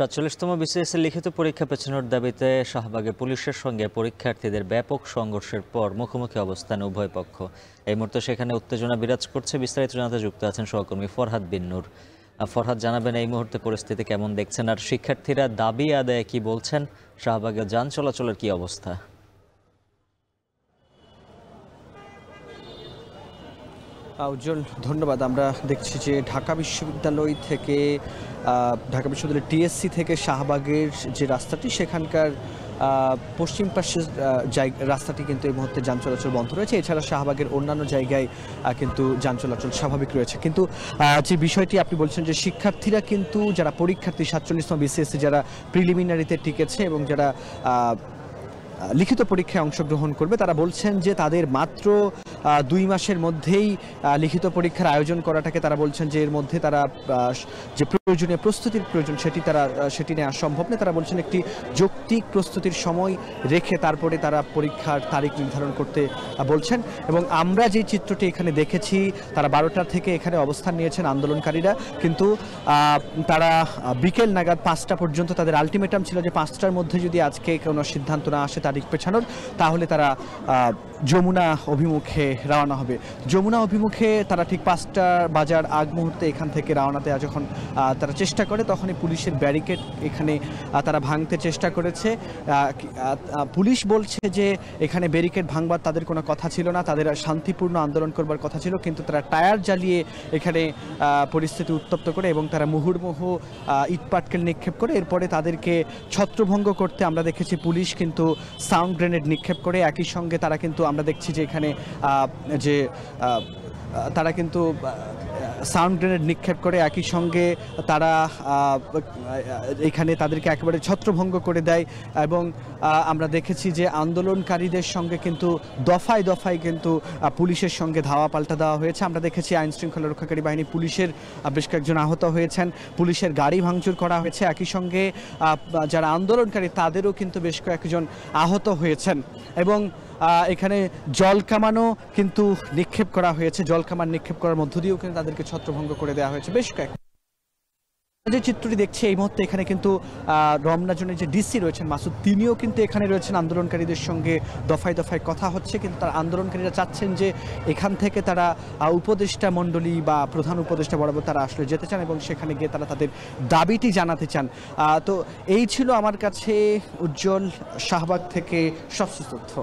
৪৭তম BCS লিখিত পরীক্ষা পেছানোর দাবিতে শাহবাগে পুলিশের সঙ্গে পরীক্ষার্থীদের ব্যাপক সংঘর্ষের পর মুখোমুখি অবস্থানে উভয় পক্ষ। এই মুহূর্তে সেখানে উত্তেজনা বিরাজ করছে। বিস্তারিত জানাতে যুক্ত আছেন সহকর্মী ফরহাদ বিন নূর। ফরহাদ, জানাবেন এই মুহূর্তে পরিস্থিতি কেমন দেখছেন, আর শিক্ষার্থীরা দাবি আদায়ে কি বলছেন? শাহবাগে যান চলাচলের কি অবস্থা? উজ্জ্বল, ধন্যবাদ। আমরা দেখছি যে ঢাকা বিশ্ববিদ্যালয়ের টিএসসি থেকে শাহবাগের যে রাস্তাটি, সেখানকার পশ্চিম পাশের রাস্তাটি কিন্তু এই মুহূর্তে যান চলাচল বন্ধ রয়েছে। এছাড়া শাহবাগের অন্যান্য জায়গায় কিন্তু যান চলাচল স্বাভাবিক রয়েছে। কিন্তু যে বিষয়টি আপনি বলছেন যে শিক্ষার্থীরা কিন্তু যারা পরীক্ষার্থী ৪৭তম বিসিএসসি যারা প্রিলিমিনারিতে টিকেছে এবং যারা লিখিত পরীক্ষায় অংশগ্রহণ করবে, তারা বলছেন যে তাদের মাত্র 2 মাসের মধ্যেই লিখিত পরীক্ষার আয়োজন করাটাকে তারা বলছেন যে এর মধ্যে তারা যে প্রয়োজনীয় প্রস্তুতির প্রয়োজন সেটি নেওয়া সম্ভব নয়। তারা বলছেন একটি যৌক্তিক প্রস্তুতির সময় রেখে তারপরে তারা পরীক্ষার তারিখ নির্ধারণ করতে বলছেন। এবং আমরা যে চিত্রটি এখানে দেখেছি, তারা 12টা থেকে এখানে অবস্থান নিয়েছেন আন্দোলনকারীরা, কিন্তু তারা বিকেল নাগাদ 5টা পর্যন্ত তাদের আলটিমেটাম ছিল যে 5টার মধ্যে যদি আজকে কোনো সিদ্ধান্ত না আসে তারিখ পেছানোর, তাহলে তারা যমুনা অভিমুখে রওনা হবে। যমুনা অভিমুখে তারা ঠিক 5টা বাজার আগ মুহূর্তে এখান থেকে রওনা দেওয়া যখন তারা চেষ্টা করে, তখনই পুলিশের ব্যারিকেড এখানে তারা ভাঙতে চেষ্টা করেছে। পুলিশ বলছে যে এখানে ব্যারিকেড ভাঙবার তাদের কোনো কথা ছিল না, তাদের শান্তিপূর্ণ আন্দোলন করবার কথা ছিল, কিন্তু তারা টায়ার জ্বালিয়ে এখানে পরিস্থিতি উত্তপ্ত করে এবং তারা মুহুর্মুহু ইটপাটকেল নিক্ষেপ করে এরপরে তাদেরকে ছত্রভঙ্গ করতে আমরা দেখেছি। পুলিশ কিন্তু সাউন্ড গ্রেনেড নিক্ষেপ করে, একই সঙ্গে তারা কিন্তু আমরা দেখছি যে এখানে তারা কিন্তু সাউন্ড গ্রেনেড নিক্ষেপ করে, একই সঙ্গে তারা এখানে তাদেরকে একেবারে ছত্রভঙ্গ করে দেয়। এবং আমরা দেখেছি যে আন্দোলনকারীদের সঙ্গে কিন্তু দফায় দফায় কিন্তু পুলিশের সঙ্গে ধাওয়া পাল্টা দেওয়া হয়েছে। আমরা দেখেছি আইন শৃঙ্খলা রক্ষাকারী বাহিনী পুলিশের বেশ কয়েকজন আহত হয়েছেন, পুলিশের গাড়ি ভাঙচুর করা হয়েছে, একই সঙ্গে যারা আন্দোলনকারী তাদেরও কিন্তু বেশ কয়েকজন আহত হয়েছেন। এবং এখানে জল কামানও কিন্তু নিক্ষেপ করা হয়েছে, জল কামান নিক্ষেপ করার মধ্য দিয়েও কিন্তু তাদেরকে ছত্রভঙ্গ করে দেওয়া হয়েছে। বেশ কয়েক যে চিত্রটি দেখছি এই মুহূর্তে এখানে কিন্তু রমনা জোনের যে ডিসি রয়েছেন মাসুদ, তিনিও কিন্তু এখানে রয়েছেন। আন্দোলনকারীদের সঙ্গে দফায় দফায় কথা হচ্ছে, কিন্তু তার আন্দোলনকারীরা চাচ্ছেন যে এখান থেকে তারা উপদেষ্টা মণ্ডলী বা প্রধান উপদেষ্টা বরাবর তারা আসলে যেতে চান এবং সেখানে গিয়ে তারা তাদের দাবিটি জানাতে চান। তো এই ছিল আমার কাছে উজ্জ্বল শাহবাগ থেকে সবচেয়ে তথ্য।